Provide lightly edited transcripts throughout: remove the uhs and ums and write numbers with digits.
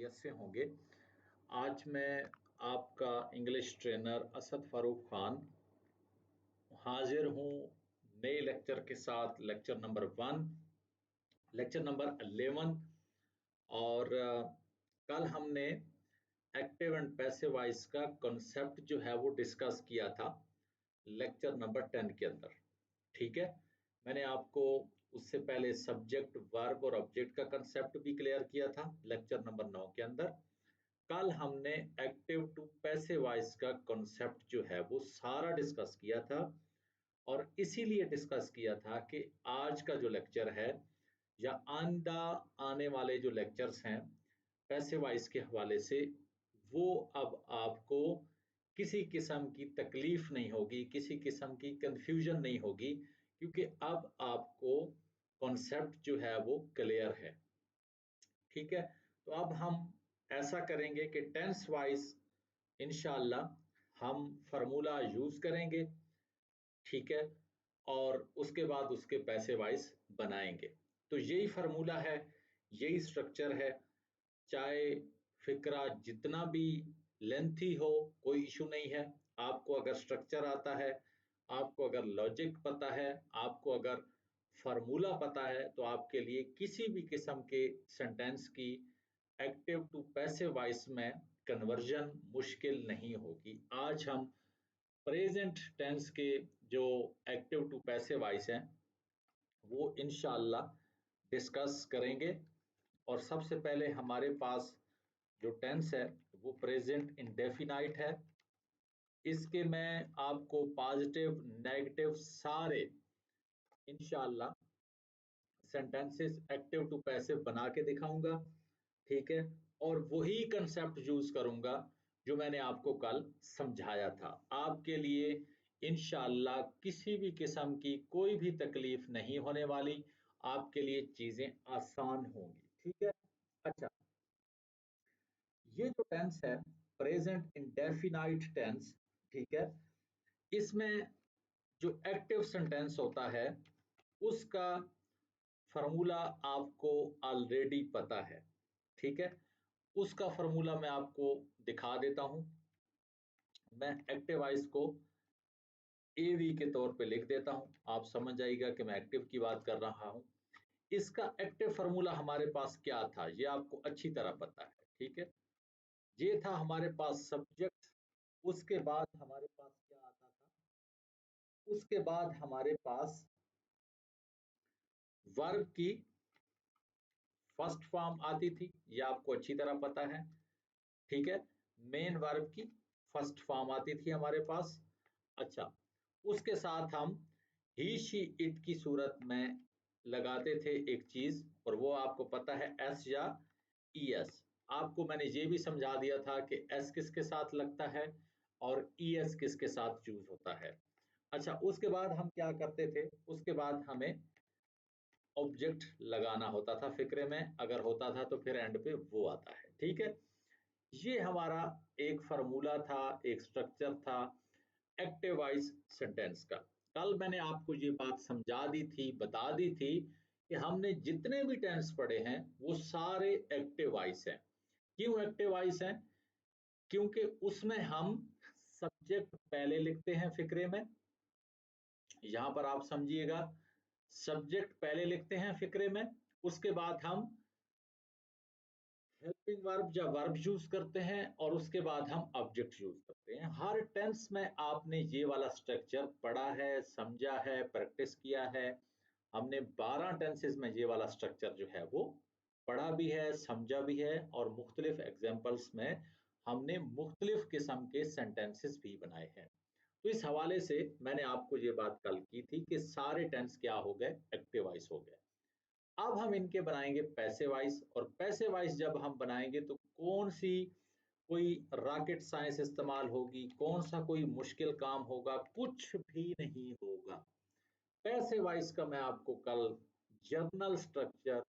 खैरियत से होंगे। आज मैं आपका इंग्लिश ट्रेनर असद फारूक खान हाजिर हूँ नए लेक्चर के साथ, लेक्चर नंबर 1, लेक्चर नंबर 11। और कल हमने एक्टिव एंड पैसिव वॉइस का कॉन्सेप्ट जो है वो डिस्कस किया था लेक्चर नंबर 10 के अंदर। ठीक है, मैंने आपको उससे पहले सब्जेक्ट, वर्ब और ऑब्जेक्ट का कंसेप्ट भी क्लियर किया था लेक्चर नंबर 9 के अंदर। कल हमने एक्टिव टू पैसिव वॉइस का कॉन्सेप्ट जो है वो सारा डिस्कस किया था, और इसीलिए डिस्कस किया था कि आज का जो लेक्चर है या आने वाले जो लेक्चर्स हैं पैसिव वॉइस के हवाले से, वो अब आपको किसी किस्म की तकलीफ नहीं होगी, किसी किस्म की कंफ्यूजन नहीं होगी, क्योंकि अब आपको कॉन्सेप्ट जो है वो क्लियर है। ठीक है, तो अब हम ऐसा करेंगे कि टेंस वाइज इंशाल्लाह हम फार्मूला यूज करेंगे। ठीक है, और उसके बाद उसके पैसे वाइज बनाएंगे। तो यही फार्मूला है, यही स्ट्रक्चर है। चाहे फिक्रा जितना भी लेंथी हो, कोई इशू नहीं है। आपको अगर स्ट्रक्चर आता है, आपको अगर लॉजिक पता है, आपको अगर फार्मूला पता है, तो आपके लिए किसी भी किस्म के सेंटेंस की एक्टिव टू पैसिव वॉइस में कन्वर्जन मुश्किल नहीं होगी। आज हम प्रेजेंट टेंस के जो एक्टिव टू पैसिव वॉइस हैं वो इंशाल्लाह डिस्कस करेंगे। और सबसे पहले हमारे पास जो टेंस है वो प्रेजेंट इंडेफिनाइट है। इसके मैं आपको पॉजिटिव नेगेटिव सारे इंशाल्लाह सेंटेंसेस एक्टिव टू पैसिव बना के दिखाऊंगा। ठीक है, और वही कंसेप्ट यूज करूंगा जो मैंने आपको कल समझाया था। आपके लिए इंशाल्लाह किसी भी किस्म की कोई भी तकलीफ नहीं होने वाली, आपके लिए चीजें आसान होंगी। ठीक है, अच्छा, ये जो टेंस है प्रेजेंट इंडेफिनाइट टेंस, ठीक है, इसमें जो एक्टिव सेंटेंस होता है उसका फार्मूला आपको ऑलरेडी पता है। ठीक है, उसका फार्मूला मैं आपको दिखा देता हूं। मैं एक्टिव वॉइस को एवी के तौर पे लिख देता हूं, आप समझ जाइएगा कि मैं एक्टिव की बात कर रहा हूं। इसका एक्टिव फार्मूला हमारे पास क्या था ये आपको अच्छी तरह पता है। ठीक है, ये था हमारे पास सब्जेक्ट, उसके बाद हमारे पास क्या आता था, उसके बाद हमारे पास वर्ब की फर्स्ट फॉर्म आती थी, ये आपको अच्छी तरह पता है। ठीक है, मेन वर्ब की फर्स्ट फॉर्म आती थी हमारे पास। अच्छा, उसके साथ हम ही शी इट की सूरत में लगाते थे एक चीज, और वो आपको पता है एस या ई एस। आपको मैंने ये भी समझा दिया था कि एस किसके साथ लगता है और ई एस किसके साथ यूज होता है। अच्छा, उसके बाद हम क्या करते थे, उसके बाद हमें ऑब्जेक्ट लगाना होता था फिक्रे में, अगर होता था तो फिर एंड पे वो आता है। ठीक है, ये हमारा एक फार्मूला था, एक स्ट्रक्चर था एक्टिव वॉइस सेंटेंस का। कल मैंने आपको ये बात समझा दी थी, बता दी थी कि हमने जितने भी टेंस पढ़े हैं वो सारे एक्टिव वॉइस हैं। क्यों एक्टिव वॉइस हैं? क्योंकि उसमें हम सब्जेक्ट पहले लिखते हैं फिक्रे में। यहां पर आप समझिएगा, सब्जेक्ट पहले लिखते हैं फिक्रे में, उसके बाद हम हेल्पिंग वर्ब या वर्ब यूज करते हैं, और उसके बाद हम ऑब्जेक्ट यूज करते हैं। हर टेंस में आपने ये वाला स्ट्रक्चर पढ़ा है, समझा है, प्रैक्टिस किया है। हमने 12 टेंसेस में ये वाला स्ट्रक्चर जो है वो पढ़ा भी है, समझा भी है, और मुख्तलिफ एग्जाम्पल्स में हमने मुख्तलिफ किस्म के सेंटेंसेस भी बनाए हैं। तो इस हवाले से मैंने आपको ये बात कल की थी कि सारे टेंस क्या हो गए, एक्टिव वॉइस हो गए। अब हम इनके बनाएंगे पैसिव वॉइस, और पैसिव वॉइस जब हम बनाएंगे तो कौन सी कोई रॉकेट साइंस इस्तेमाल होगी, कौन सा कोई मुश्किल काम होगा, कुछ भी नहीं होगा। पैसिव वॉइस का मैं आपको कल जर्नल स्ट्रक्चर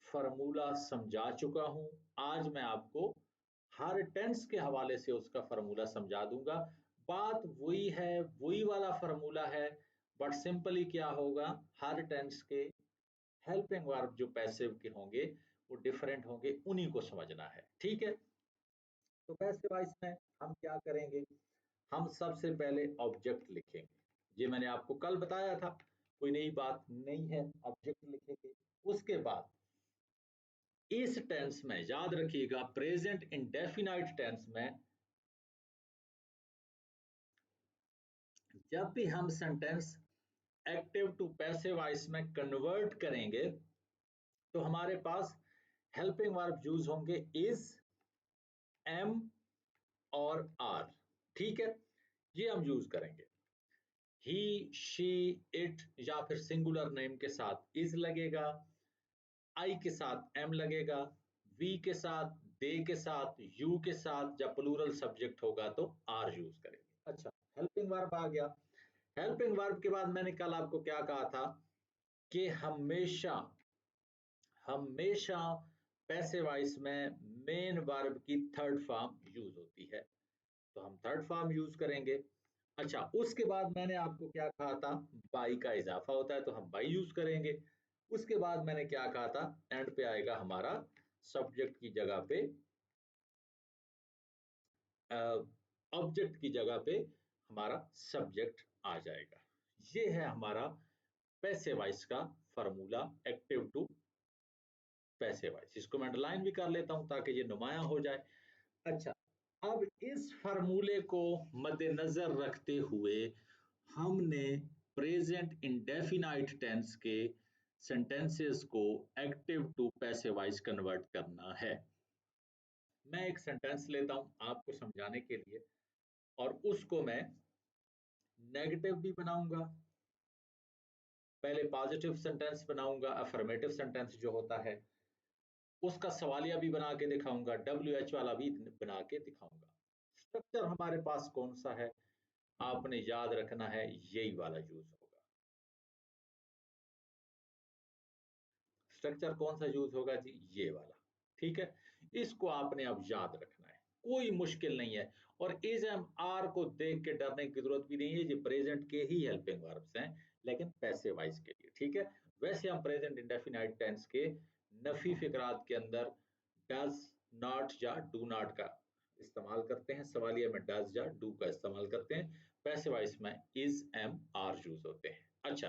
फार्मूला समझा चुका हूं। आज मैं आपको हर टेंस के हवाले से उसका फार्मूला समझा दूंगा। बात वही है, वही वाला फार्मूला है, बट सिंपली क्या होगा, हर टेंस के हेल्पिंग वर्ब जो पैसिव के होंगे वो डिफरेंट होंगे, उन्हीं को समझना है, ठीक है। तो पैसिव वॉइस में हम क्या करेंगे, हम सबसे पहले ऑब्जेक्ट लिखेंगे। ये मैंने आपको कल बताया था, कोई नई बात नहीं है, ऑब्जेक्ट लिखेंगे। उसके बाद इस टेंस में याद रखिएगा, प्रेजेंट इंडेफिनाइट टेंस में जब भी हम sentence active to passive voice में कन्वर्ट करेंगे तो हमारे पास हेल्पिंग वर्ब यूज होंगे इज, एम और आर, ठीक है। ये हम यूज करेंगे। ही, शी, इट या फिर सिंगुलर नेम के साथ इज लगेगा, आई के साथ एम लगेगा, वी के साथ, दे के साथ, यू के साथ, जब प्लूरल सब्जेक्ट होगा तो आर यूज करेंगे। अच्छा, हेल्पिंग वर्ब आ गया। हेल्पिंग वर्ब के बाद मैंने कल आपको क्या कहा था कि हमेशा हमेशा पैसिव वॉइस में मेन वर्ब की थर्ड फॉर्म यूज होती है, तो हम थर्ड फॉर्म यूज करेंगे। अच्छा, उसके बाद मैंने आपको क्या कहा था, बाई का इजाफा होता है तो हम बाई यूज करेंगे। उसके बाद मैंने क्या कहा था, एंड पे आएगा हमारा सब्जेक्ट की जगह पे, ऑब्जेक्ट की जगह पे हमारा सब्जेक्ट आ जाएगा। ये है हमारा पैसिव वॉइस का formula, active to passive voice. इसको मैं अंडरलाइन भी कर लेता हूं ताकि ये नुमाया हो जाए। अच्छा, अब इस फार्मूले को मद्देनजर रखते हुए हमने प्रेजेंट इंडेफिनाइट टेंस के सेंटेंसेस को active to passive voice convert करना है। मैं एक सेंटेंस लेता हूं आपको समझाने के लिए, और उसको मैं नेगेटिव भी बनाऊंगा, पहले पॉजिटिव सेंटेंस बनाऊंगा, अफर्मेटिव सेंटेंस जो होता है उसका सवालिया भी बना के दिखाऊंगा, WH वाला भी बना के दिखाऊंगा। स्ट्रक्चर हमारे पास कौन सा है, आपने याद रखना है, यही वाला यूज होगा। स्ट्रक्चर कौन सा यूज होगा जी, ये वाला, ठीक है। इसको आपने अब याद रखना है, कोई मुश्किल नहीं है। और इज एम आर को देख के डरने की जरूरत भी नहीं है, ये प्रेजेंट के ही हेल्पिंग वर्ब्स हैं, लेकिन पैसिव वॉइस के लिए, ठीक है। वैसे हम प्रेजेंट इंडेफिनाइट टेंस के नफी फिकरात के अंदर डज, नॉट या डू नॉट का इस्तेमाल करते हैं, सवालिया में डज या डू का इस्तेमाल करते हैं, पैसिव वॉइस में इज, एम, आर यूज होते हैं। अच्छा,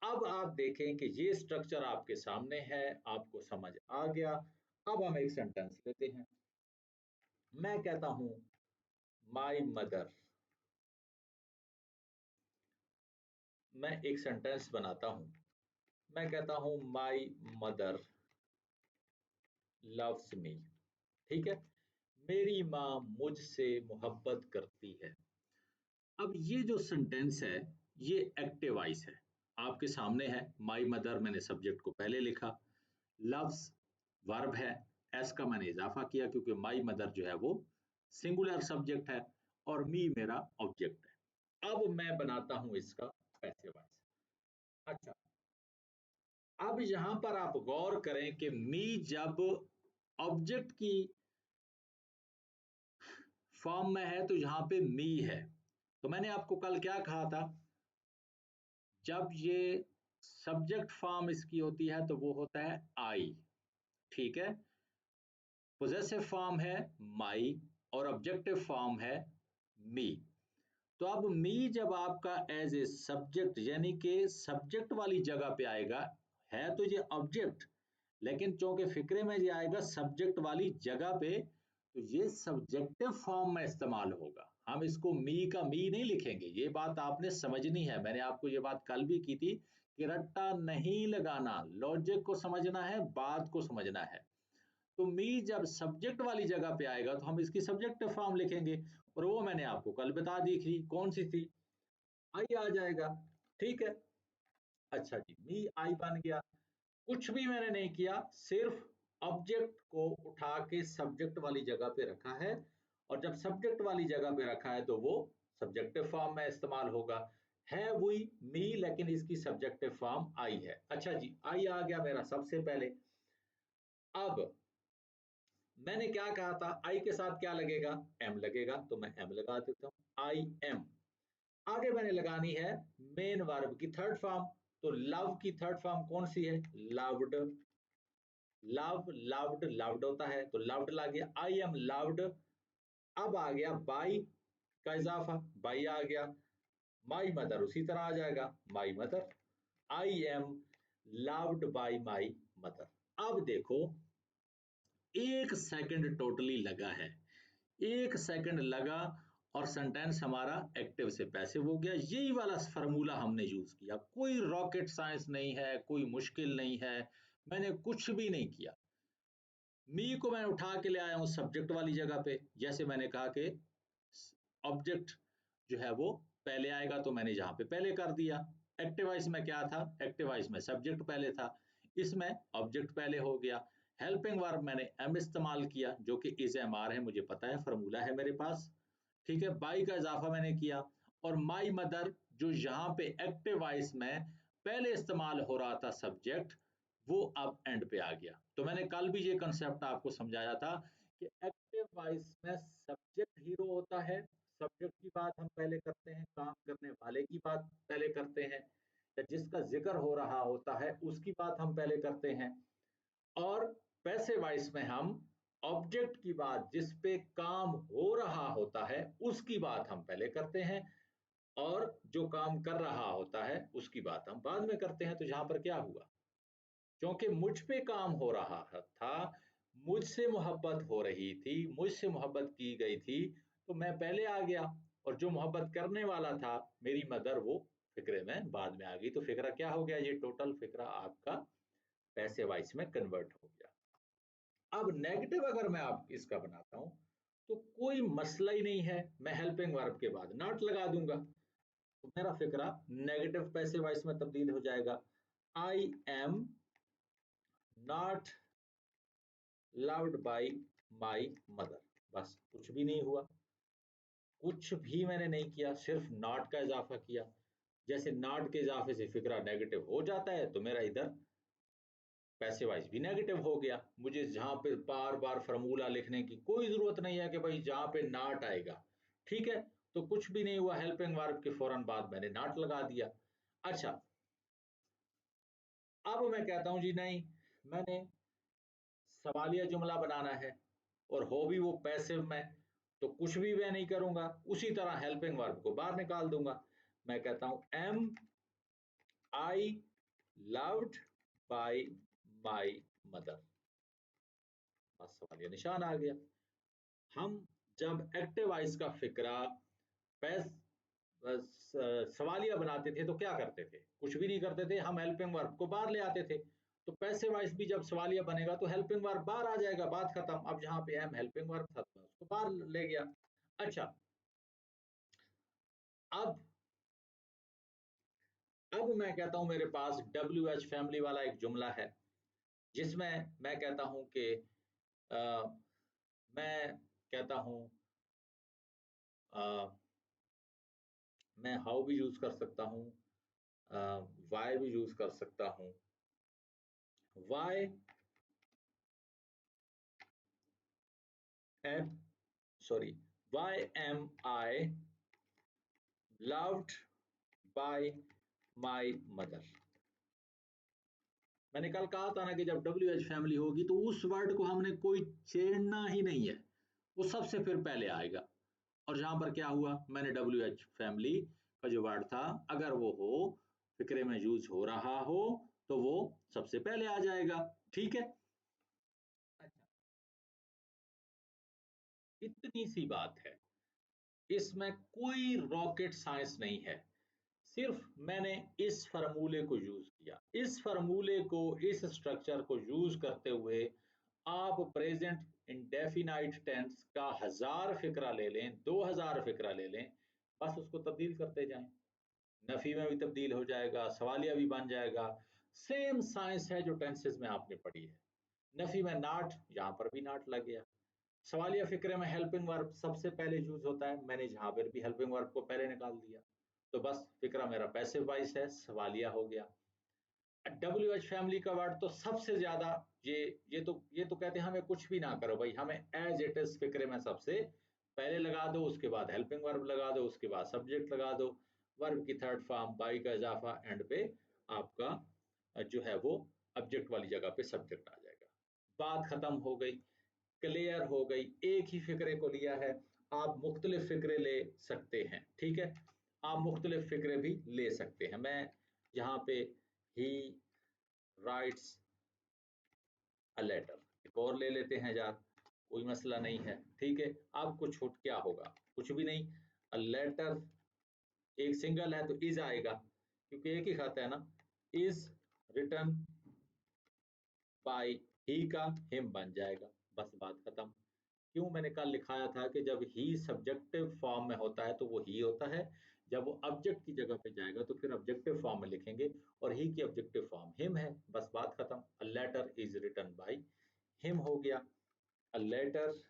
अब आप देखें कि ये स्ट्रक्चर आपके सामने है, आपको समझ आ गया। अब हम एक सेंटेंस लेते हैं। मैं कहता हूं माय मदर, मैं एक सेंटेंस बनाता हूं, मैं कहता हूं माय मदर लव्स मी, ठीक है। मेरी माँ मुझसे मोहब्बत करती है। अब ये जो सेंटेंस है ये एक्टिव वॉइस है, आपके सामने है। माय मदर मैंने सब्जेक्ट को पहले लिखा, लव्स वर्ब है, एस का मैंने इजाफा किया क्योंकि माय मदर जो है वो सिंगुलर सब्जेक्ट है और मी मेरा ऑब्जेक्ट है। अब मैं बनाता हूं इसका पैसिव वॉइस। अच्छा, अब यहां पर आप गौर करें कि मी जब ऑब्जेक्ट की फॉर्म में है तो यहां पे मी है। तो मैंने आपको कल क्या कहा था, जब ये सब्जेक्ट फॉर्म इसकी होती है तो वो होता है आई, ठीक है। पोजेसिव फॉर्म है माई और ऑब्जेक्टिव फॉर्म है मी। तो अब मी जब आपका एज ए सब्जेक्ट यानी कि सब्जेक्ट वाली जगह पे आएगा, है तो ये ऑब्जेक्ट, लेकिन चूंकि फिक्रे में ये आएगा सब्जेक्ट वाली जगह पे, तो ये सब्जेक्टिव फॉर्म में इस्तेमाल होगा। हम इसको मी का मी नहीं लिखेंगे, ये बात आपने समझनी है। मैंने आपको ये बात कल भी की थी कि रट्टा नहीं लगाना, लॉजिक को समझना है, बात को समझना है। तो मी जब सब्जेक्ट वाली जगह पे आएगा तो हम इसकी सब्जेक्टिव फॉर्म लिखेंगे, और वो मैंने आपको कल बता दी थी, कौन सी थी, आई आ जाएगा, ठीक है। अच्छा जी, मी आई बन गया। कुछ भी मैंने नहीं किया, सिर्फ ऑब्जेक्ट को उठा के सब्जेक्ट वाली जगह पे रखा है, और जब सब्जेक्ट वाली जगह पे रखा है तो वो सब्जेक्टिव फॉर्म में इस्तेमाल होगा। है वही मी, लेकिन इसकी सब्जेक्टिव फॉर्म आई है। अच्छा जी, आई आ गया मेरा सबसे पहले। अब मैंने क्या कहा था, आई के साथ क्या लगेगा, एम लगेगा, तो मैं एम लगा देता हूं, आई एम। आगे मैंने लगानी है मेन वर्ब की थर्ड फॉर्म, तो लव की थर्ड फॉर्म कौन सी है, लव्ड, लव, लव्ड, लव्ड होता है तो लव्ड ला गया, आई एम लव्ड। अब आ गया बाई का इजाफा, बाई आ गया। माई मदर उसी तरह आ जाएगा, my mother. I am loved by my mother. अब देखो, 1 सेकंड टोटली लगा है, 1 सेकंड लगा और सेंटेंस हमारा एक्टिव से पैसिव हो गया। यही वाला फार्मूला हमने यूज किया, कोई रॉकेट साइंस नहीं है, कोई मुश्किल नहीं है, मैंने कुछ भी नहीं किया। मी को मैं उठा के ले आया हूं सब्जेक्ट वाली जगह पे, जैसे मैंने कहा कि ऑब्जेक्ट जो है वो पहले आएगा, तो मैंने जहां पे पहले कर दिया। एक्टिव वॉइस में क्या था, एक्टिव वॉइस में सब्जेक्ट पहले था, इसमें ऑब्जेक्ट पहले हो गया। हेल्पिंग वर्ब मैंने एम इस्तेमाल किया, जो कि इज एम आर है, मुझे पता है, फार्मूला है मेरे पास। ठीक है, बाई का इजाफा मैंने किया, और माई मदर जो यहाँ पे एक्टिव वॉइस में पहले इस्तेमाल हो रहा था सब्जेक्ट, वो अब एंड पे आ गया। तो मैंने कल भी ये कंसेप्ट आपको समझाया था कि एक्टिव वॉइस में सब्जेक्ट हीरो होता है, सब्जेक्ट की बात हम पहले करते हैं, काम करने वाले की बात पहले करते हैं, या जिसका जिक्र हो रहा होता है उसकी बात हम पहले करते हैं। और पैसिव वॉइस में हम ऑब्जेक्ट की बात, जिस पे काम हो रहा होता है उसकी बात हम पहले करते हैं, और जो काम कर रहा होता है उसकी बात हम बाद में करते हैं। तो यहां पर क्या हुआ, क्योंकि मुझ पे काम हो रहा था, मुझसे मोहब्बत हो रही थी, मुझसे मोहब्बत की गई थी, तो मैं पहले आ गया, और जो मोहब्बत करने वाला था मेरी मदर, वो फिक्रे में बाद में आ गई। तो फिक्रा क्या हो गया, ये टोटल फिक्रा आपका पैसिव वॉइस में कन्वर्ट हो गया। अब नेगेटिव अगर मैं आप इसका बनाता हूं तो कोई मसला ही नहीं है, मैं हेल्पिंग वर्ब के बाद नॉट लगा दूंगा, तो मेरा फिक्रा नेगेटिव पैसिव वॉइस में तब्दील हो जाएगा। I am not loved by my mother. बस कुछ भी नहीं हुआ, कुछ भी मैंने नहीं किया, सिर्फ नॉट का इजाफा किया। जैसे नॉट के इजाफे से फिक्रा नेगेटिव हो जाता है, तो मेरा इधर पैसिव वॉइस भी नेगेटिव हो गया। मुझे जहां पे बार बार फार्मूला लिखने की कोई जरूरत नहीं है कि भाई जहां पे नॉट आएगा, ठीक है। तो कुछ भी नहीं हुआ, हेल्पिंग वर्ब के फौरन बाद मैंने नॉट लगा दिया। अच्छा, अब मैं कहता हूं जी नहीं, मैंने सवालिया जुमला बनाना है और हो भी वो पैसिव में, तो कुछ भी मैं नहीं करूंगा, उसी तरह हेल्पिंग वर्ब को बाहर निकाल दूंगा। मैं कहता हूं am I loved by my mother, बस सवालिया निशान आ गया। हम जब एक्टिव वॉइस का फिक्रा पैस सवालिया बनाते थे तो क्या करते थे, कुछ भी नहीं करते थे, हम हेल्पिंग वर्ब को बाहर ले आते थे। तो पैसिव वॉइस भी जब सवालिया बनेगा तो हेल्पिंग वर्ब बाहर आ जाएगा, बात खत्म। अब जहां पे एम हेल्पिंग वर्ब था तो मैं उसको बाहर ले गया। अच्छा, अब मैं कहता हूं मेरे पास डब्ल्यू एच फैमिली वाला एक जुमला है, जिसमें मैं कहता हूं कि मैं कहता हूं मैं हाउ भी यूज कर सकता हूं, वाई भी यूज कर सकता हूं। Why am sorry why am I loved by my mother. मैंने कल कहा था ना कि जब डब्ल्यू एच फैमिली होगी तो उस वर्ड को हमने कोई छेड़ना ही नहीं है, वो सबसे फिर पहले आएगा। और जहां पर क्या हुआ, मैंने डब्ल्यू एच फैमिली का जो वर्ड था, अगर वो हो, फिक्रे में यूज हो रहा हो, तो वो सबसे पहले आ जाएगा। ठीक है, अच्छा, इतनी सी बात है, इसमें कोई रॉकेट साइंस नहीं है। सिर्फ मैंने इस फार्मूले को यूज किया, इस फार्मूले को, इस स्ट्रक्चर को यूज करते हुए आप प्रेजेंट इंडेफिनाइट टेंस का 1000 फिक्रा ले लें, 2000 फिक्रा ले लें, बस उसको तब्दील करते जाएं। नफी में भी तब्दील हो जाएगा, सवालिया भी बन जाएगा। सेम साइंस है जो टेंसेस में आपने पढ़ी है। नफी में नॉट, यहाँ पर भी नॉट लग गया। सवालिया फिक्रे में हेल्पिंग वर्ब सबसे पहले यूज होता है, मैंने जहां पर भी हेल्पिंग वर्ब को पहले निकाल दिया, तो बस फिक्रा मेरा पैसिव वॉइस है, सवालिया हो गया। डब्ल्यू एच फैमिली का वर्ड तो सबसे ज्यादा, ये ये तो कहते हैं हमें कुछ भी ना करो भाई, हमें एज इट इज फिक्रे में सबसे पहले लगा दो, उसके बाद हेल्पिंग वर्ब लगा दो, उसके बाद सब्जेक्ट लगा दो, वर्ब की थर्ड फॉर्म बाई का इजाफा, एंड पे आपका जो है वो ऑब्जेक्ट वाली जगह पे सब्जेक्ट आ जाएगा। बात खत्म हो गई, क्लियर हो गई। एक ही फिक्रे को लिया है, आप मुख्तलिफ फिक्रे ले सकते हैं, ठीक है, आप मुख्तलिफ फिक्रे भी ले सकते हैं। मैं यहाँ पे ही राइट्स अ लेटर एक और ले लेते हैं यार, कोई मसला नहीं है, ठीक है। आपको छूट क्या होगा, कुछ भी नहीं। अ लेटर एक सिंगल है तो इज आएगा, क्योंकि एक ही खाता है ना। इज रिटर्न बाय ही का हिम बन जाएगा, बस बात खत्म। क्यों, मैंने कल लिखाया था कि जब ही सब्जेक्टिव फॉर्म में होता है तो वो ही होता है, जब वो ऑब्जेक्ट की जगह पे जाएगा तो फिर ऑब्जेक्टिव फॉर्म में लिखेंगे, और ही की ऑब्जेक्टिव फॉर्म हिम है, बस बात खत्म। A letter is written by him हो गया। A letter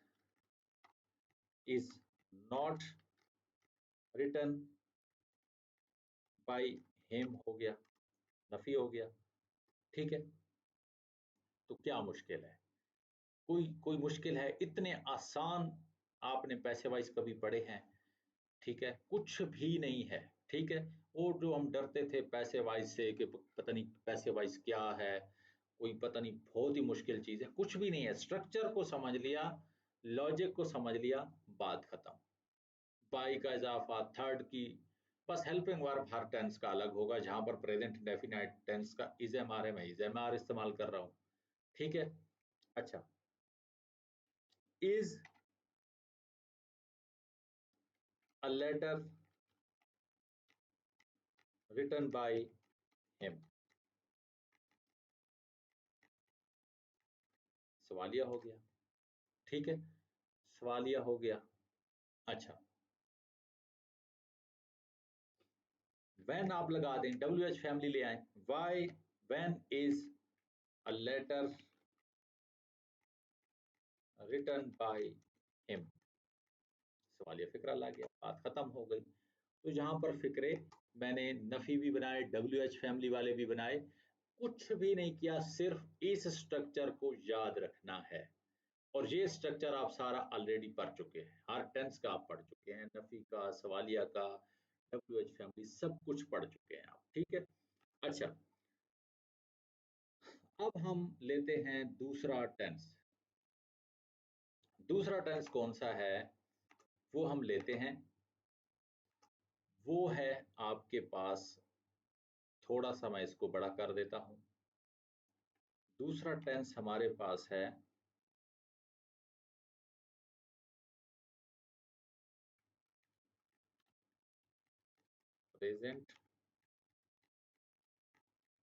is not written by him हो गया, नफी हो गया, ठीक है। तो क्या मुश्किल है, कोई कोई मुश्किल है, इतने आसान आपने पैसे वाइज कभी पढ़े हैं, ठीक है, कुछ भी नहीं है, ठीक है। वो जो हम डरते थे पैसे वाइज से कि पता नहीं पैसे वाइज क्या है, कोई पता नहीं बहुत ही मुश्किल चीज है, कुछ भी नहीं है। स्ट्रक्चर को समझ लिया, लॉजिक को समझ लिया, बात खत्म। बाई का इजाफा, थर्ड की, बस हेल्पिंग वर्ब हर टेंस का अलग होगा, जहां पर प्रेजेंट इंडेफिनिट टेंस का इज एम आर है, मैं इज एम आर इस्तेमाल कर रहा हूं, ठीक है। अच्छा, is a letter written by him, सवालिया हो गया, ठीक है, सवालिया हो गया। अच्छा, व्हेन आप लगा दें, डब्ल्यू एच फैमिली ले आए, why when is a letter written by him, सवालिया फिक्रा ला गया, बात खत्म हो गई। तो जहां पर फिक्रे मैंने नफी भी बनाए, डब्ल्यू एच फैमिली वाले भी बनाए, कुछ भी नहीं किया, सिर्फ इस स्ट्रक्चर को याद रखना है। और ये स्ट्रक्चर आप सारा ऑलरेडी पढ़ चुके हैं, हर टेंस का आप पढ़ चुके हैं, नफी का, सवालिया का, डब्ल्यू एच फैमिली, सब कुछ पढ़ चुके हैं आप, ठीक है। अच्छा, अब हम लेते हैं दूसरा टेंस। दूसरा टेंस कौन सा है, वो हम लेते हैं, वो है आपके पास, थोड़ा सा मैं इसको बड़ा कर देता हूं। दूसरा टेंस हमारे पास है प्रेजेंट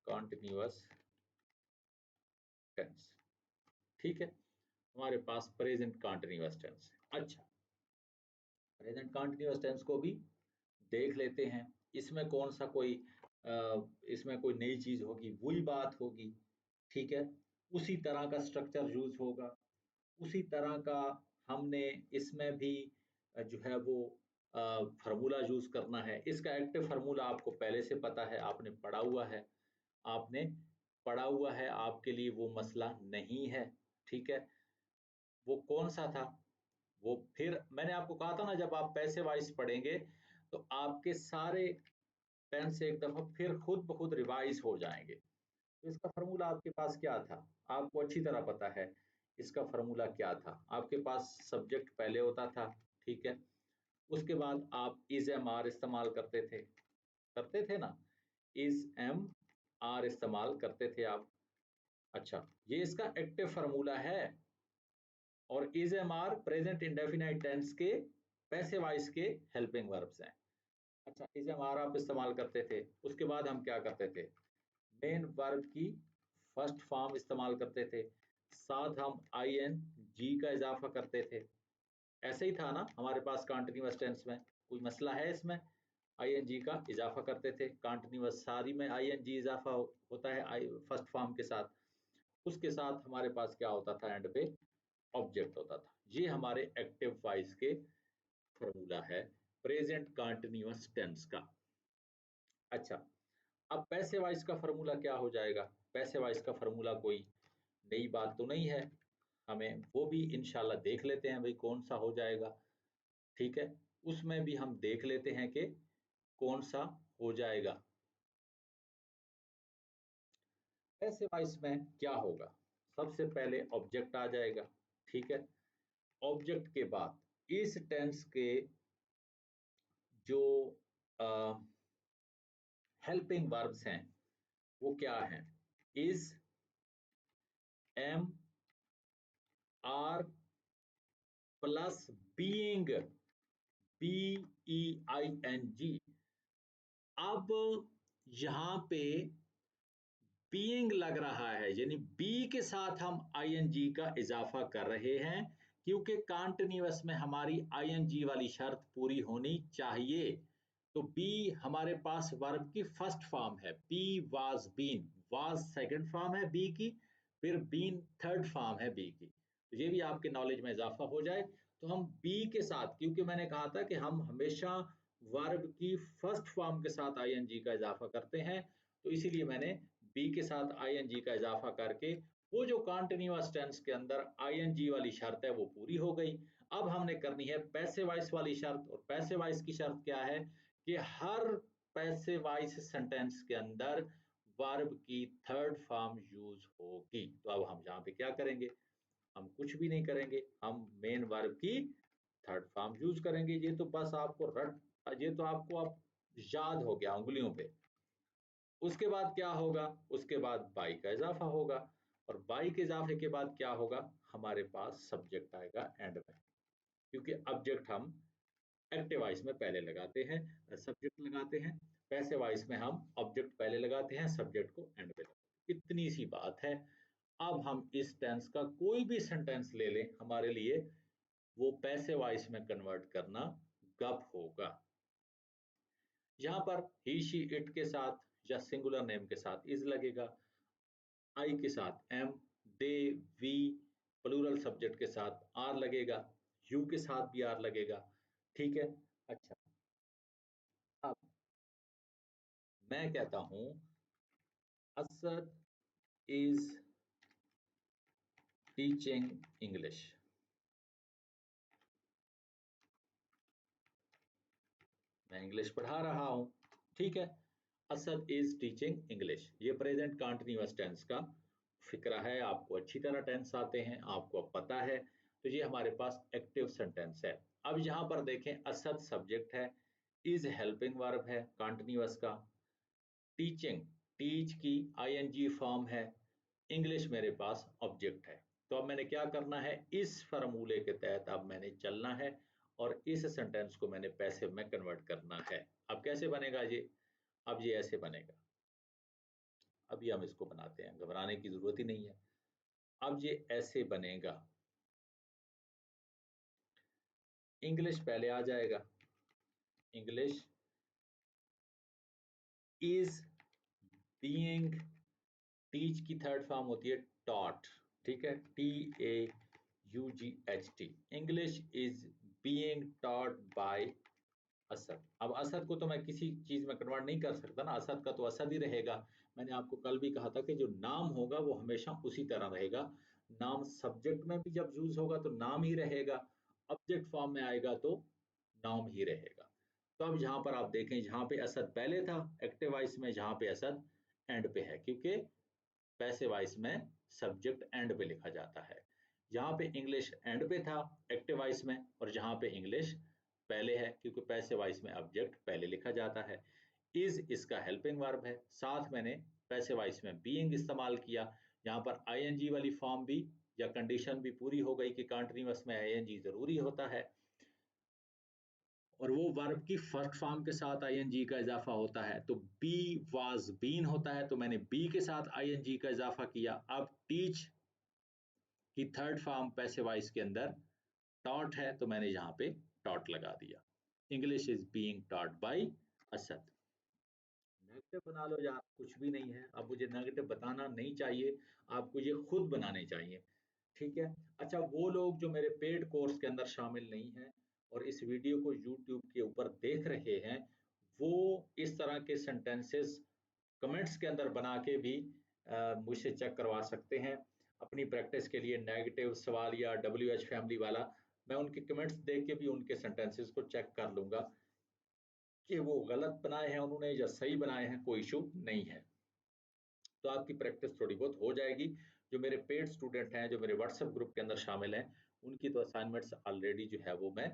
कॉन्टिन्यूअस टेंस, ठीक है। हमारे पास प्रेजेंट कॉन्टिन्यूअस टेंस है। अच्छा, प्रेजेंट कॉन्टिन्यूअस टेंस को भी देख लेते हैं, इसमें कौन सा कोई इसमें कोई नई चीज होगी, वही बात होगी, ठीक है। उसी तरह का स्ट्रक्चर यूज होगा, उसी तरह का हमने इसमें भी जो है वो फार्मूला यूज करना है। इसका एक्टिव फार्मूला आपको पहले से पता है, आपने पढ़ा हुआ है, आपने पढ़ा हुआ है, आपके लिए वो मसला नहीं है, ठीक है। वो कौन सा था, वो फिर मैंने आपको कहा था ना, जब आप पैसे वाइज पढ़ेंगे तो आपके सारे टेंस एक दफा फिर खुद ब खुद रिवाइज हो जाएंगे। तो इसका फार्मूला आपके पास क्या था, आपको अच्छी तरह पता है इसका फार्मूला क्या था। आपके पास सब्जेक्ट पहले होता था, ठीक है, उसके बाद आप इज एम आर इस्तेमाल करते थे ना, इज एम आर इस्तेमाल करते थे आप। अच्छा, ये इसका एक्टिव फार्मूला है, और is am are present indefinite tense के पैसिव वॉइस के हेल्पिंग वर्ब्स हैं। अच्छा, इज एम आर आप इस्तेमाल करते थे, उसके बाद हम क्या करते थे, मेन वर्ब की फर्स्ट फॉर्म इस्तेमाल करते थे, साथ हम आई एन जी का इजाफा करते थे। ऐसे ही था ना हमारे पास कॉन्टिन्यूअस टेंस में, कोई मसला है इसमें, आई एन जी का इजाफा करते थे, कॉन्टिन्यूअस सारी में आई एन जी इजाफा होता है आई फर्स्ट फॉर्म के साथ। उसके साथ हमारे पास क्या होता था, एंड पे ऑब्जेक्ट होता था। ये हमारे एक्टिव वॉइस के फॉर्मूला है प्रेजेंट कॉन्टिन्यूअस टेंस का। अच्छा, अब पैसे वाइज का फॉर्मूला क्या हो जाएगा, पैसे वाइज का फॉर्मूला कोई नई बात तो नहीं है, हमें वो भी इंशाल्लाह देख लेते हैं भाई कौन सा हो जाएगा, ठीक है। उसमें भी हम देख लेते हैं कि कौन सा हो जाएगा। पैसे वाइज में क्या होगा, सबसे पहले ऑब्जेक्ट आ जाएगा, ठीक है। ऑब्जेक्ट के बाद इस टेंस के जो हेल्पिंग वर्ब्स हैं वो क्या हैं? Is, am, are plus being, BEING। अब यहां पे बीइंग लग रहा है, यानी बी के साथ हम आईएनजी का इजाफा कर रहे हैं, क्योंकि कॉन्टिन्यूअस में हमारी आईएनजी वाली शर्त पूरी होनी चाहिए। तो बी हमारे पास वर्ब की फर्स्ट फॉर्म है, be was been, was second form है बी की, फिर बीन थर्ड फॉर्म है बी की। तो ये भी आपके नॉलेज में इजाफा हो जाए। तो हम बी के साथ, क्योंकि मैंने कहा था कि हम हमेशा वर्ब की फर्स्ट फॉर्म के साथ आईएनजी का इजाफा करते हैं, तो इसीलिए मैंने बी के साथ आईएनजी का इजाफा करके वो जो कॉन्टिन्यूअस टेंस के अंदर आईएनजी वाली शर्त है वो पूरी हो गई। अब हमने करनी है पैसिव वॉइस वाली शर्त, और पैसिव वॉइस की शर्त क्या है कि हर पैसिव वॉइस सेंटेंस के अंदर वर्ब की थर्ड फॉर्म यूज होगी। तो अब हम यहाँ पे क्या करेंगे? हम कुछ भी नहीं करेंगे, हम मेन वर्ब की थर्ड फॉर्म यूज करेंगे। ये तो बस आपको ये तो आपको अब याद हो गया उंगलियों पे। उसके बाद क्या होगा? उसके बाद बाई का इजाफा होगा, और बाई के इजाफे के बाद क्या होगा? हमारे पास सब्जेक्ट आएगा एंड में, क्योंकि ऑब्जेक्ट हम एक्टिव वॉइस में पहले लगाते हैं, सब्जेक्ट लगाते हैं। पैसिव वॉइस में हम ऑब्जेक्ट पहले लगाते हैं, सब्जेक्ट को एंड पे लगाते हैं। इतनी सी बात है। अब हम इस टेंस का कोई भी सेंटेंस ले लें, हमारे लिए वो पैसिव वॉइस में कन्वर्ट करना गप होगा। यहाँ पर ही, शी, इट के साथ या सिंगुलर नेम के साथ इज लगेगा, आई के साथ am, they, we, plural subject के साथ आर लगेगा, यू के साथ भी आर लगेगा, ठीक है। अच्छा, अब मैं कहता हूं असद इज टीचिंग इंग्लिश। मैं इंग्लिश पढ़ा रहा हूं, ठीक है। असद इज टीचिंग इंग्लिश, ये प्रेजेंट कंटीन्यूअस टेंस का फिक्रा है। आपको अच्छी तरह टेंस आते हैं, आपको अब पता है। तो ये हमारे पास एक्टिव सेंटेंस है। अब यहाँ पर देखें, असद सब्जेक्ट है, इज हेल्पिंग वर्ब है कंटीन्यूअस का, टीचिंग, टीच की आईएनजी फॉर्म है, इंग्लिश मेरे पास ऑब्जेक्ट है। तो अब मैंने क्या करना है? इस फार्मूले के तहत अब मैंने चलना है, और इस सेंटेंस को मैंने पैसिव में कन्वर्ट करना है। अब कैसे बनेगा ये? अब ये ऐसे बनेगा, अभी हम इसको बनाते हैं, घबराने की जरूरत ही नहीं है। अब ये ऐसे बनेगा, इंग्लिश पहले आ जाएगा, इंग्लिश इज बीइंग, टीच की थर्ड फॉर्म होती है टॉट, ठीक है, TAUGHT। English is being taught by Asad. अब असद को तो मैं किसी चीज में कन्वर्ट नहीं कर सकता ना, असद का तो असद ही रहेगा। मैंने आपको कल भी कहा था कि जो नाम होगा वो हमेशा उसी तरह रहेगा। नाम सब्जेक्ट में भी जब यूज होगा तो नाम ही रहेगा, ऑब्जेक्ट फॉर्म में आएगा तो नाम ही रहेगा। तो अब यहाँ पर आप देखें, जहाँ पे असद पहले था एक्टिव वॉइस में, जहाँ पे असद एंड पे है, क्योंकि पैसिव वॉइस में सब्जेक्ट एंड पे लिखा जाता है। जहाँ पे इंग्लिश एंड पे था एक्टिव वॉइस में, और जहाँ पे इंग्लिश पहले है, क्योंकि पैसिव वॉइस में ऑब्जेक्ट पहले लिखा जाता है। इज इसका हेल्पिंग वर्ब है, साथ मैंने पैसिव वॉइस में बीइंग इस्तेमाल किया। यहाँ पर आईएनजी वाली फॉर्म भी या कंडीशन भी पूरी हो गई कि कंटीन्यूअस में आईएनजी जरूरी होता है, और वो वर्ब की फर्स्ट फॉर्म के साथ आईएनजी का इजाफा होता है। तो बी वाज बीन होता है, तो मैंने बी के साथ आईएनजी का इजाफा किया। अब टीच की थर्ड फॉर्म पैसिव वॉइस के अंदर टॉट है, तो मैंने यहाँ पे टॉट लगा दिया। English is being taught by Asad. Negative बना लो यार, कुछ भी नहीं है। अब मुझे नेगेटिव बताना नहीं चाहिए, आपको ये खुद बनाने चाहिए, ठीक है। अच्छा, वो लोग जो मेरे पेड कोर्स के अंदर शामिल नहीं हैं और इस वीडियो को यूट्यूब के ऊपर देख रहे हैं, वो इस तरह के सेंटेंसेस कमेंट्स के अंदर बना के भी मुझसे चेक करवा सकते हैं। अपनी प्रैक्टिस के लिए नेगेटिव सवाल या WH फैमिली वाला, मैं उनके कमेंट्स देख के भी उनके सेंटेंसेस को चेक कर लूंगा कि वो गलत बनाए हैं उन्होंने या सही बनाए हैं, कोई इशू नहीं है। तो आपकी प्रैक्टिस थोड़ी बहुत हो जाएगी। जो मेरे पेड स्टूडेंट हैं, जो मेरे व्हाट्सएप ग्रुप के अंदर शामिल हैं, उनकी तो असाइनमेंट्स ऑलरेडी जो है वो मैं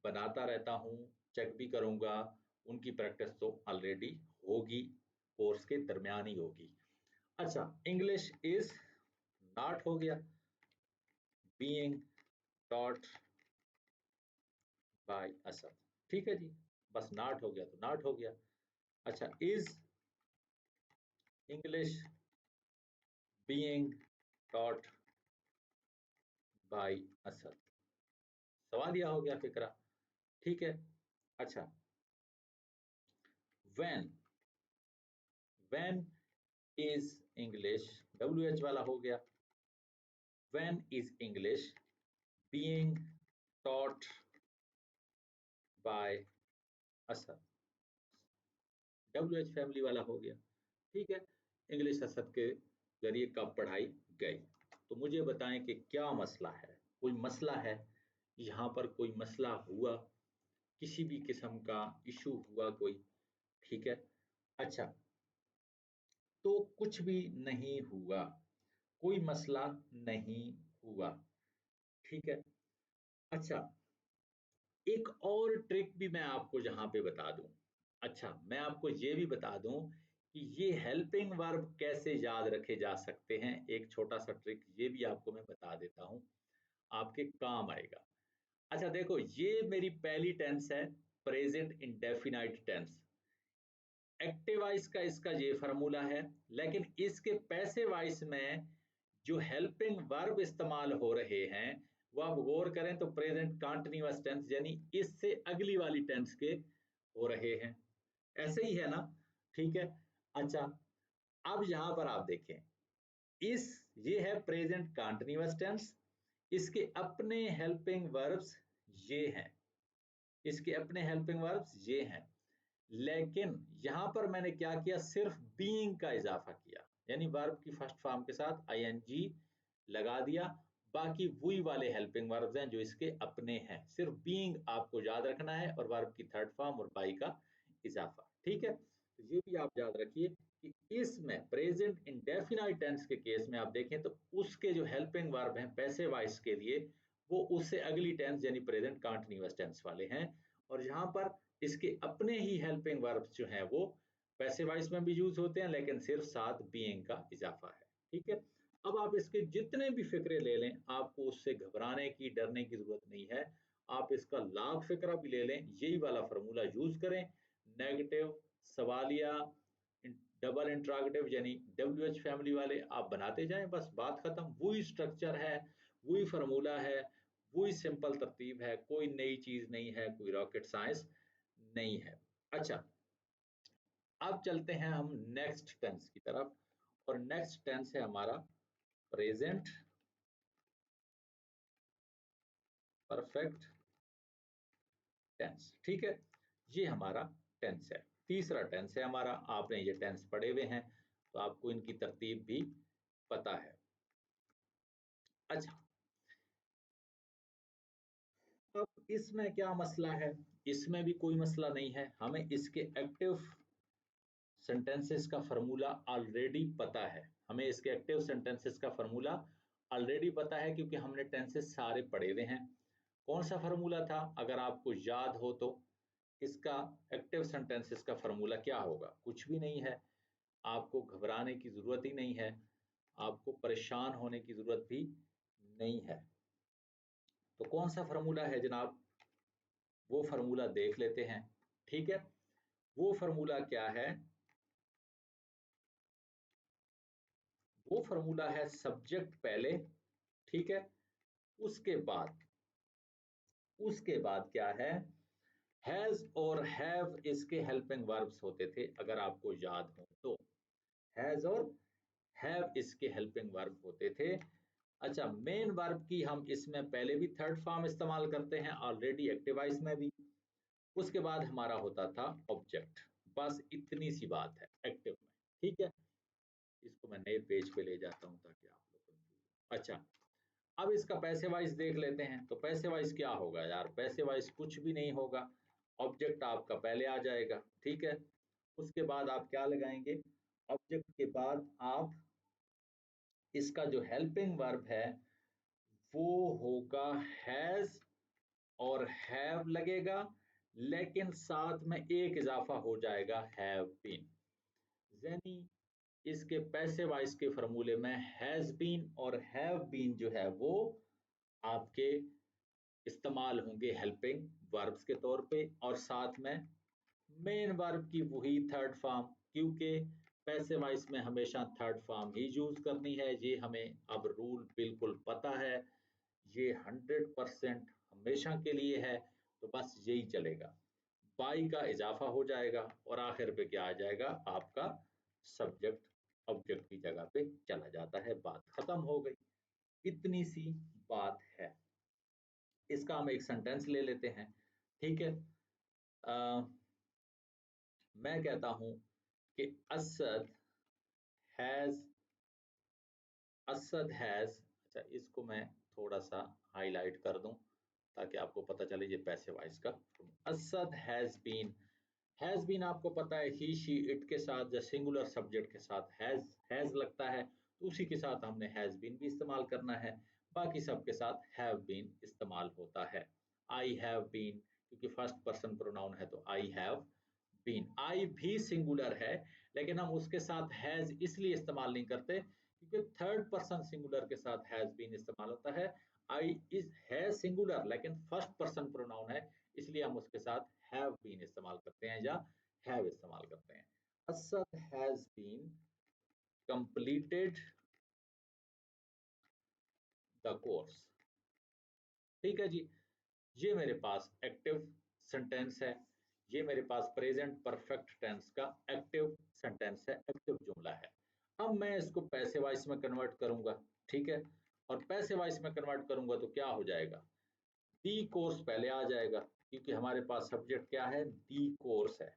बनाता रहता हूँ, चेक भी करूँगा। उनकी प्रैक्टिस तो ऑलरेडी होगी, कोर्स के दरमियान ही होगी। अच्छा, इंग्लिश इज नॉट हो गया, बीइंग टॉट बाय असद। ठीक है जी, बस नॉट हो गया तो नॉट हो गया। अच्छा, is English being taught by Asad, सवालिया हो गया फिक्रा। ठीक है। अच्छा, when when is English, WH वाला हो गया, when is English being taught by Asad, WH family वाला हो गया। ठीक है, इंग्लिश असद के जरिए कब पढ़ाई गई। तो मुझे बताएं कि क्या मसला है, कोई मसला है यहाँ पर, कोई मसला हुआ, किसी भी किस्म का इशू हुआ कोई। ठीक है। अच्छा, तो कुछ भी नहीं हुआ, कोई मसला नहीं हुआ। ठीक है। अच्छा, एक और ट्रिक भी मैं आपको यहाँ पे बता दूं। अच्छा, मैं आपको ये भी बता दूं कि ये हेल्पिंग वर्ब कैसे याद रखे जा सकते हैं। एक छोटा सा ट्रिक ये भी आपको मैं बता देता हूँ, आपके काम आएगा। अच्छा देखो, ये मेरी पहली टेंस है, present indefinite tense. Active voice का इसका ये फार्मूला है, लेकिन इसके पैसिव वॉइस में जो हेल्पिंग वर्ब इस्तेमाल हो रहे हैं वो आप गौर करें तो प्रेजेंट कंटीन्यूअस टेंस, यानी इससे अगली वाली टेंस के हो रहे हैं। ऐसे ही है ना? ठीक है। अच्छा, अब यहां पर आप देखें, इस ये है प्रेजेंट कंटीन्यूअस टेंस, इसके अपने हेल्पिंग वर्ब्स ये हैं, इसके अपने हेल्पिंग वर्ब्स ये हैं। लेकिन यहां पर मैंने क्या किया, सिर्फ बीइंग का इजाफा किया, यानी वर्ब की फर्स्ट फॉर्म के साथ आईएनजी लगा दिया। बाकी वही वाले हेल्पिंग वर्ब्स हैं जो इसके अपने हैं, सिर्फ बीइंग आपको याद रखना है और वर्ब की थर्ड फॉर्म और बाई का इजाफा। ठीक है, तो ये भी आप याद रखिए कि इसमें प्रेजेंट इंडेफिनाइट टेंस के केस में आप देखें तो उसके जो हेल्पिंग वर्ब हैं पैसिव वॉइस के लिए, वो उससे अगली टेंस यानी प्रेजेंट कंटीन्यूअस टेंस वाले हैं। और यहाँ पर इसके अपने ही हेल्पिंग वर्ब्स जो हैं वो पैसिव वॉइस में भी यूज होते हैं, लेकिन सिर्फ साथ बीइंग का इजाफा है। ठीक है। अब आप इसके जितने भी फिक्रे ले लें, आपको उससे घबराने की, डरने की जरूरत नहीं है। आप इसका लाख फिक्रा भी ले लें, यही वाला फॉर्मूला यूज करें। नेगेटिव, सवालिया, डबल इंट्रागेटिव यानी WH फैमिली वाले आप बनाते जाएं, बस बात खत्म। वही स्ट्रक्चर है, वही फार्मूला है, वही सिंपल तरतीब है, कोई नई चीज नहीं है, कोई रॉकेट साइंस नहीं है। अच्छा, अब चलते हैं हम नेक्स्ट टेंस की तरफ, और नेक्स्ट टेंस है हमारा प्रेजेंट परफेक्ट टेंस। ठीक है, ये हमारा टेंस है, तीसरा टेंस है हमारा। आपने ये टेंस पढ़े हुए हैं तो आपको इनकी तरतीब भी पता है। अच्छा, अब इसमें क्या मसला है? इसमें भी कोई मसला नहीं है, हमें इसके एक्टिव सेंटेंसेस का फॉर्मूला ऑलरेडी पता है। हमें इसके एक्टिव सेंटेंसेस का फॉर्मूला ऑलरेडी पता है, क्योंकि हमने टेंसेस सारे पढ़े हुए हैं। कौन सा फॉर्मूला था, अगर आपको याद हो तो? इसका एक्टिव सेंटेंसेस का फॉर्मूला क्या होगा? कुछ भी नहीं है। आपको घबराने की जरूरत ही नहीं है, आपको परेशान होने की जरूरत भी नहीं है। तो कौन सा फॉर्मूला है जनाब? वो फॉर्मूला देख लेते हैं। ठीक है, वो फॉर्मूला क्या है? वो फॉर्मूला है सब्जेक्ट पहले, ठीक है, उसके बाद क्या है? हैज और हैव इसके हेल्पिंग वर्ब्स होते थे, अगर आपको याद हो तो। हैज और हैव इसके हेल्पिंग वर्ब होते थे। अच्छा, मेन वर्ब की हम इसमें पहले भी थर्ड फॉर्म इस्तेमाल करते हैं ऑलरेडी, एक्टिव वॉइस में भी। उसके बाद हमारा होता था ऑब्जेक्ट। बस इतनी सी बात है एक्टिव में। ठीक है, इसको मैं नए पेज पे ले जाता हूं ताकि आप लोग कंफ्यूज। अच्छा, अब इसका पैसे वाइज देख लेते हैं। तो पैसे वाइज क्या होगा यार? पैसे वाइज कुछ भी नहीं होगा, ऑब्जेक्ट आपका पहले आ जाएगा। ठीक है, उसके बाद आप क्या लगाएंगे? ऑब्जेक्ट के बाद आप इसका जो हेल्पिंग वर्ब है वो होगा हैज और हैव लगेगा, लेकिन साथ में एक इजाफा हो जाएगा हैव बीन। यानी इसके पैसिव वॉइस के फॉर्मूले में हैज बीन और हैव बीन जो है वो आपके इस्तेमाल होंगे हेल्पिंग वर्ब्स के तौर पे, और साथ में मेन वर्ब की वही थर्ड फॉर्म, क्योंकि पैसिव वॉइस में हमेशा थर्ड फॉर्म ही यूज करनी है। ये हमें अब रूल बिल्कुल पता है, ये 100% हमेशा के लिए है, तो बस यही चलेगा। बाई का इजाफा हो जाएगा और आखिर पे क्या आ जाएगा, आपका सब्जेक्ट ऑब्जेक्ट की जगह पे चला जाता है, बात खत्म हो गई। इतनी सी बात है। इसका हम एक सेंटेंस ले लेते हैं, ठीक है। मैं कहता हूं कि हैज असद हैज, अच्छा इसको मैं थोड़ा सा हाईलाइट कर दूं ताकि आपको पता चले ये पैसिव वॉइस का। असद हैज बीन आपको पता है ही शी इट के साथ या सिंगुलर सब्जेक्ट के साथ हैज लगता है, तो उसी के साथ हमने हैज बीन भी इस्तेमाल करना है। बाकी सब के साथ हैव बीन इस्तेमाल होता है। आई हैव बीन, क्योंकि फर्स्ट पर्सन प्रोनाउन है तो आई हैव बीन। आई भी सिंगुलर है, लेकिन हम उसके साथ हैज इसलिए इस्तेमाल नहीं करते क्योंकि थर्ड पर्सन सिंगुलर के साथ हैज बीन इस्तेमाल होता है। आई इज है सिंगुलर लेकिन फर्स्ट पर्सन प्रोनाउन है, इसलिए हम उसके साथ हैव बीन इस्तेमाल करते हैं या हैव इस्तेमाल करते हैं। Asad has been completed the course. ठीक है जी, ये मेरे पास एक्टिव सेंटेंस है, ये मेरे पास प्रेजेंट परफेक्ट टेंस का एक्टिव सेंटेंस है, एक्टिव जुमला है। अब मैं इसको पैसिव वॉइस में कन्वर्ट करूंगा, ठीक है। और पैसिव वॉइस में कन्वर्ट करूंगा तो क्या हो जाएगा, दी कोर्स पहले आ जाएगा, क्योंकि हमारे पास सब्जेक्ट क्या है, दी कोर्स है।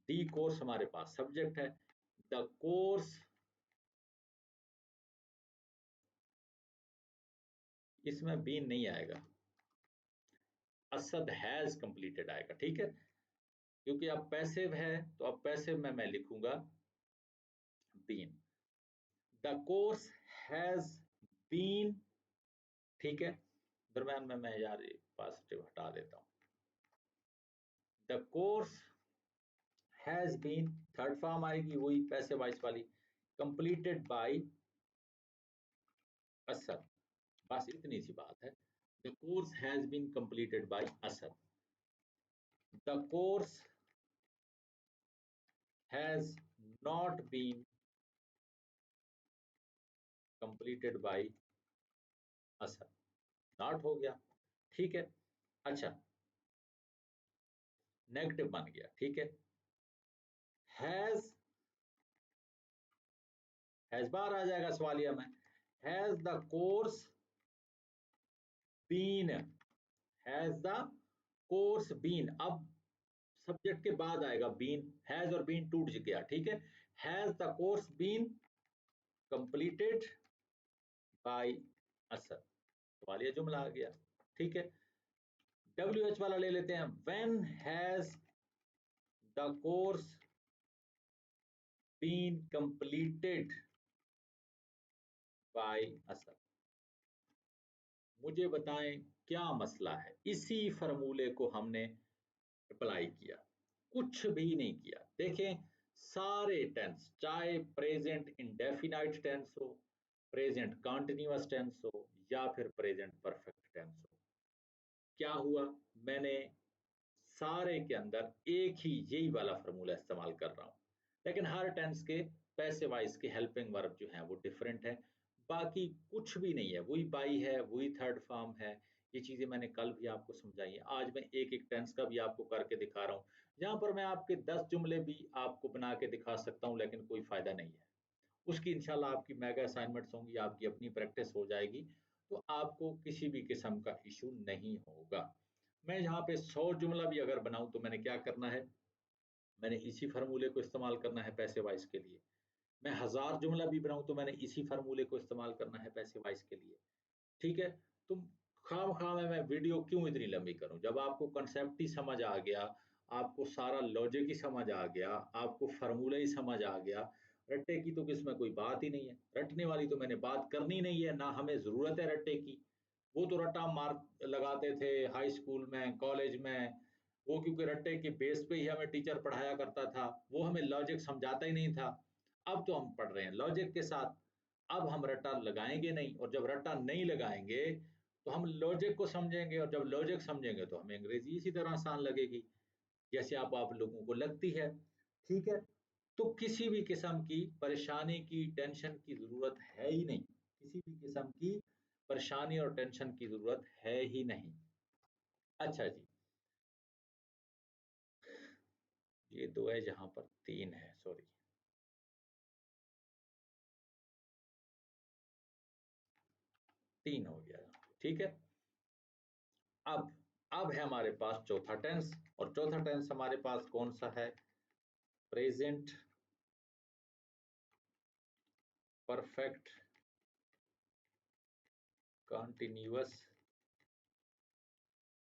दी कोर्स हमारे पास सब्जेक्ट है। द कोर्स, इसमें बीन नहीं आएगा, असद हैज कंप्लीटेड आएगा, ठीक है। क्योंकि अब पैसिव है तो अब पैसिव में मैं लिखूंगा been. The course has been, ठीक है। दरम्यान में मैं यार पॉजिटिव हटा देता हूं। The course has been, third form आएगी वही पैसिव वॉइस वाली, कंप्लीटेड बाय असद। बस इतनी सी बात है। The course has been completed by Asad. The course has not been completed by Asad. Not हो गया, ठीक है। अच्छा, नेगेटिव बन गया, ठीक है। हैज, हैज बार आ जाएगा सवालिया में। Has the course been, has the course been, अब सब्जेक्ट के बाद आएगा बीन, हैज और बीन टूट गया, ठीक है। Has the course been completed by Asad, सवालिया जुमला आ गया, ठीक है। WH वाला ले लेते हैं। When has the course been completed by Asad. मुझे बताएं क्या मसला है, इसी फॉर्मूले को हमने अप्लाई किया, कुछ भी नहीं किया। देखें सारे टेंस, चाहे प्रेजेंट इंडेफिनाइट टेंस हो, प्रेजेंट कंटीन्यूअस टेंस हो या फिर प्रेजेंट परफेक्ट टेंस हो, क्या हुआ, मैंने सारे के अंदर एक ही यही वाला फार्मूला इस्तेमाल कर रहा हूं, लेकिन हर टेंस के पैसिव वॉइस के हेल्पिंग वर्ब जो हैं वो डिफरेंट है। बाकी कुछ भी नहीं है, वही बाई है, वही थर्ड फॉर्म है। ये चीजें मैंने कल भी आपको समझाई है, आज मैं एक एक टेंस का भी आपको करके दिखा रहा हूँ। यहाँ पर मैं आपके 10 जुमले भी आपको बना के दिखा सकता हूँ, लेकिन कोई फायदा नहीं है। उसकी इंशाल्लाह आपकी मेगा असाइनमेंट्स होंगी, आपकी अपनी प्रैक्टिस हो जाएगी, तो आपको किसी भी किस्म का इशू नहीं होगा। मैं यहाँ पे 100 जुमला भी अगर बनाऊं तो मैंने क्या करना है, मैंने इसी फार्मूले को इस्तेमाल करना है पैसिव वॉइस के लिए। मैं 1000 जुमला भी बनाऊं तो मैंने इसी फार्मूले को इस्तेमाल करना है पैसिव वॉइस के लिए, ठीक है। तुम खाम में मैं वीडियो क्यों इतनी लंबी करूं, जब आपको कंसेप्ट ही समझ आ गया, आपको सारा लॉजिक ही समझ आ गया, आपको फार्मूला ही समझ आ गया, रट्टे की तो इसमें कोई बात ही नहीं है, रटने वाली तो मैंने बात करनी नहीं है, ना हमें ज़रूरत है रट्टे की। वो तो रट्टा मार लगाते थे हाई स्कूल में, कॉलेज में, वो क्योंकि रट्टे के बेस पे ही हमें टीचर पढ़ाया करता था, वो हमें लॉजिक समझाता ही नहीं था। अब तो हम पढ़ रहे हैं लॉजिक के साथ, अब हम रट्टा लगाएंगे नहीं, और जब रट्टा नहीं लगाएंगे तो हम लॉजिक को समझेंगे, और जब लॉजिक समझेंगे तो हमें अंग्रेजी इसी तरह आसान लगेगी जैसे आप लोगों को लगती है। ठीक है, तो किसी भी किस्म की परेशानी की, टेंशन की ज़रूरत है ही नहीं, किसी भी किस्म की परेशानी और टेंशन की ज़रूरत है ही नहीं। अच्छा जी, ये 2 है जहाँ पर 3 है, सॉरी। 3 हो गया, ठीक है। अब अब है हमारे पास चौथा टेंस, और चौथा टेंस हमारे पास कौन सा है? प्रेजेंट परफेक्ट कंटिन्यूअस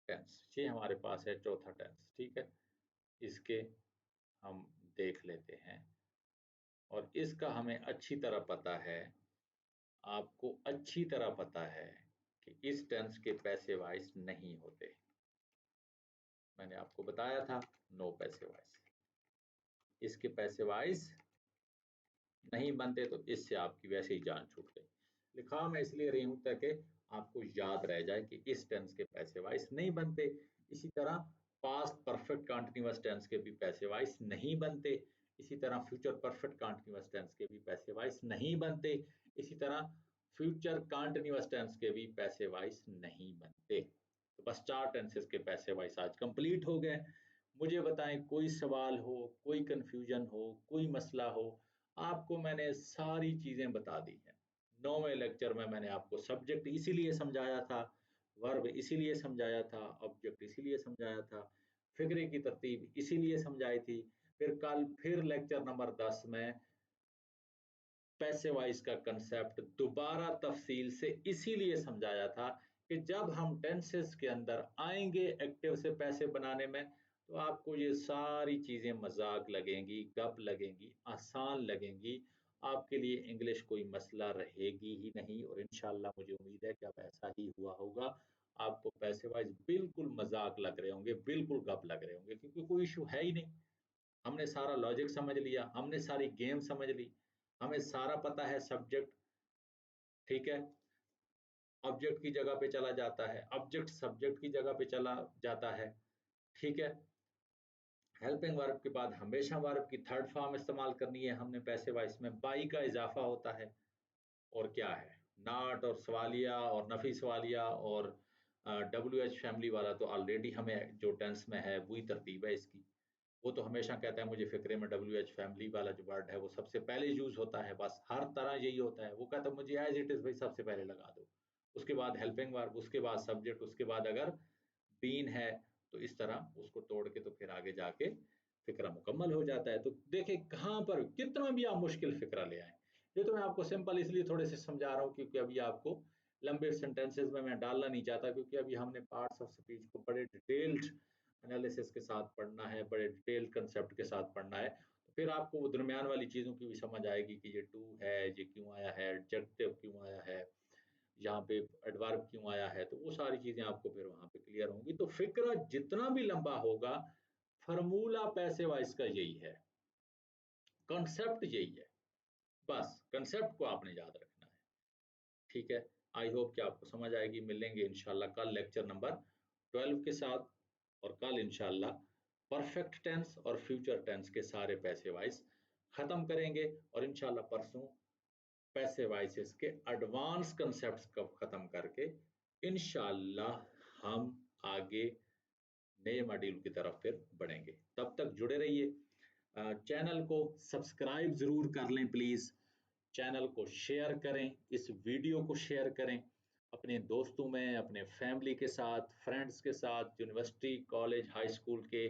टेंस, ये हमारे पास है चौथा टेंस। ठीक है, इसके हम देख लेते हैं, और इसका हमें अच्छी तरह पता है, आपको अच्छी तरह पता है कि इस टेंस के पैसे वाइज नहीं होते। मैंने आपको बताया था, नो पैसे वाइज, इसके पैसे वाइज नहीं बनते, तो इससे आपकी वैसे ही जान छूट गई। लिखा मैं इसलिए रही हूं ताकि आपको याद रह जाए कि इस टेंस के पैसे वाइज नहीं बनते। इसी तरह पास्ट परफेक्ट कंटीन्यूअस टेंस के भी पैसे वाइज नहीं बनते। इसी तरह फ्यूचर परफेक्ट कंटीन्यूअस टेंस के भी पैसे वाइज नहीं बनते। इसी तरह फ्यूचर कंटीन्यूअस टेंस के भी पैसे वाइज नहीं बनते। तो बस 4 टेंसेस के पैसे वाइज आज कंप्लीट हो गए। मुझे बताएं, कोई सवाल हो, कोई कंफ्यूजन हो, कोई मसला हो? आपको मैंने सारी चीजें बता दी हैं। 9वें लेक्चर में मैंने आपको सब्जेक्ट इसीलिए समझाया था, वर्ब इसीलिए समझाया था, ऑब्जेक्ट इसीलिए समझाया था, फिक्रे की तरतीब इसीलिए समझाई थी। फिर कल फिर लेक्चर नंबर 10 में पैसे वाइज का कंसेप्ट दोबारा तफसील से इसीलिए समझाया था कि जब हम टेंसेस के अंदर आएंगे एक्टिव से पैसे बनाने में, तो आपको ये सारी चीजें मजाक लगेंगी, गप लगेंगी, आसान लगेंगी। आपके लिए इंग्लिश कोई मसला रहेगी ही नहीं, और इंशाल्लाह मुझे उम्मीद है कि अब ऐसा ही हुआ होगा। आपको पैसे वाइज बिल्कुल मजाक लग रहे होंगे, बिल्कुल गप लग रहे होंगे, क्योंकि कोई इशू है ही नहीं। हमने सारा लॉजिक समझ लिया, हमने सारी गेम समझ ली, हमें सारा पता है सब्जेक्ट। ठीक है, ऑब्जेक्ट की जगह पे चला जाता है, ऑब्जेक्ट सब्जेक्ट की जगह पे चला जाता है। ठीक है, हेल्पिंग वर्ब के बाद हमेशा वर्ब की थर्ड फॉर्म इस्तेमाल करनी है हमने पैसे वाइज में, बाई का इजाफा होता है। और क्या है, नॉट और सवालिया और नफी सवालिया और डब्ल्यू एच फैमिली वाला तो ऑलरेडी हमें जो टेंस में है वही तरतीब है इसकी। वो तो हमेशा कहता है मुझे फिक्रे में डब्ल्यू एच फैमिली वाला जो वर्ड है वो सबसे पहले यूज होता है, बस हर तरह यही होता है। वो कहता है मुझे एज इट इज भाई सबसे पहले लगा दो, उसके बाद हेल्पिंग वर्ब, उसके बाद सब्जेक्ट, उसके बाद अगर बीन है तो इस तरह उसको तोड़ के तो फिर आगे जाके फिक्रा मुकम्मल हो जाता है। तो देखिए कहाँ पर कितना भी आप मुश्किल फिक्रा ले आए, ये तो मैं आपको सिंपल इसलिए थोड़े से समझा रहा हूँ क्योंकि अभी आपको लंबे सेंटेंसेस में मैं डालना नहीं चाहता, क्योंकि अभी हमने पार्ट्स ऑफ स्पीच को बड़े डिटेल्ड एनालिसिस के साथ पढ़ना है, बड़े डिटेल्ड कंसेप्ट के साथ पढ़ना है। तो फिर आपको वो दरमियान वाली चीज़ों की भी समझ आएगी कि ये टू है, ये क्यों आया है, एडजेक्टिव क्यों आया है, यहाँ पे एडवर्ब क्यों आया है, तो वो सारी चीजें आपको फिर वहां पे क्लियर होंगी। तो फिक्रा जितना भी लंबा होगा, फॉर्मूला पैसे वाइज का यही है, कॉन्सेप्ट यही है, बस कंसेप्ट को आपने याद रखना है। ठीक है, आई होप कि आपको समझ आएगी। मिलेंगे इंशाल्लाह कल लेक्चर नंबर 12 के साथ, और कल इंशाल्लाह परफेक्ट टेंस और फ्यूचर टेंस के सारे पैसे वाइज खत्म करेंगे, और इंशाल्लाह परसों पैसे वाइसेस के एडवांस कंसेप्ट्स को खत्म करके इंशाल्लाह हम आगे नए मॉड्यूल की तरफ फिर बढ़ेंगे। तब तक जुड़े रहिए, चैनल को सब्सक्राइब जरूर कर लें प्लीज, चैनल को शेयर करें, इस वीडियो को शेयर करें अपने दोस्तों में, अपने फैमिली के साथ, फ्रेंड्स के साथ, यूनिवर्सिटी, कॉलेज, हाई स्कूल के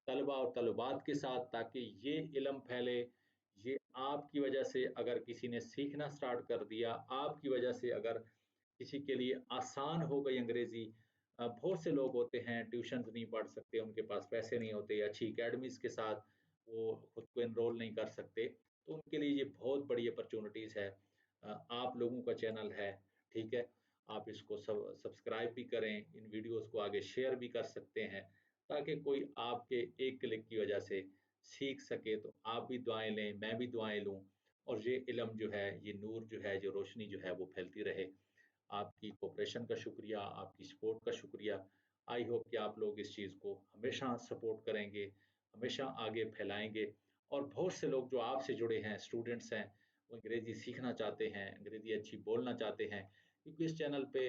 तलबा और तलबात के साथ, ताकि ये इल्म फैले। ये आपकी वजह से अगर किसी ने सीखना स्टार्ट कर दिया, आपकी वजह से अगर किसी के लिए आसान हो गई अंग्रेजी। बहुत से लोग होते हैं ट्यूशन नहीं पढ़ सकते, उनके पास पैसे नहीं होते, अच्छी एकेडमीज के साथ वो खुद को एनरोल नहीं कर सकते, तो उनके लिए ये बहुत बड़ी अपॉर्चुनिटीज़ है। आप लोगों का चैनल है, ठीक है? आप इसको सब्सक्राइब भी करें, इन वीडियोज़ को आगे शेयर भी कर सकते हैं, ताकि कोई आपके एक क्लिक की वजह से सीख सके, तो आप भी दुआएँ लें, मैं भी दुआएँ लूँ और ये इल्म जो है, ये नूर जो है, जो रोशनी जो है, वो फैलती रहे। आपकी कोऑपरेशन का शुक्रिया, आपकी सपोर्ट का शुक्रिया। आई होप कि आप लोग इस चीज़ को हमेशा सपोर्ट करेंगे, हमेशा आगे फैलाएँगे और बहुत से लोग जो आपसे जुड़े हैं, स्टूडेंट्स हैं, वो अंग्रेज़ी सीखना चाहते हैं, अंग्रेज़ी अच्छी बोलना चाहते हैं, क्योंकि इस चैनल पे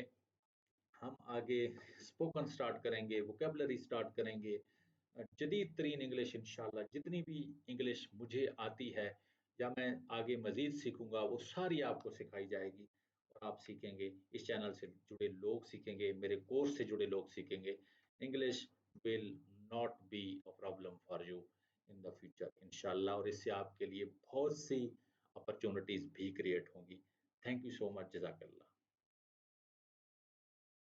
हम आगे स्पोकन स्टार्ट करेंगे, वोकैब्युलरी स्टार्ट करेंगे, जदीद तरीन इंग्लिश इंशाल्लाह जितनी भी इंग्लिश मुझे आती है या मैं आगे मज़ीद सीखूँगा, वो सारी आपको सिखाई जाएगी और आप सीखेंगे। इस चैनल से जुड़े लोग सीखेंगे, मेरे कोर्स से जुड़े लोग सीखेंगे। English will not be a problem for you in the future इंशाल्लाह और इससे आपके लिए बहुत सी अपॉर्च्युनिटीज़ भी क्रिएट होंगी। थैंक यू सो मच, जज़ाकल्लाह।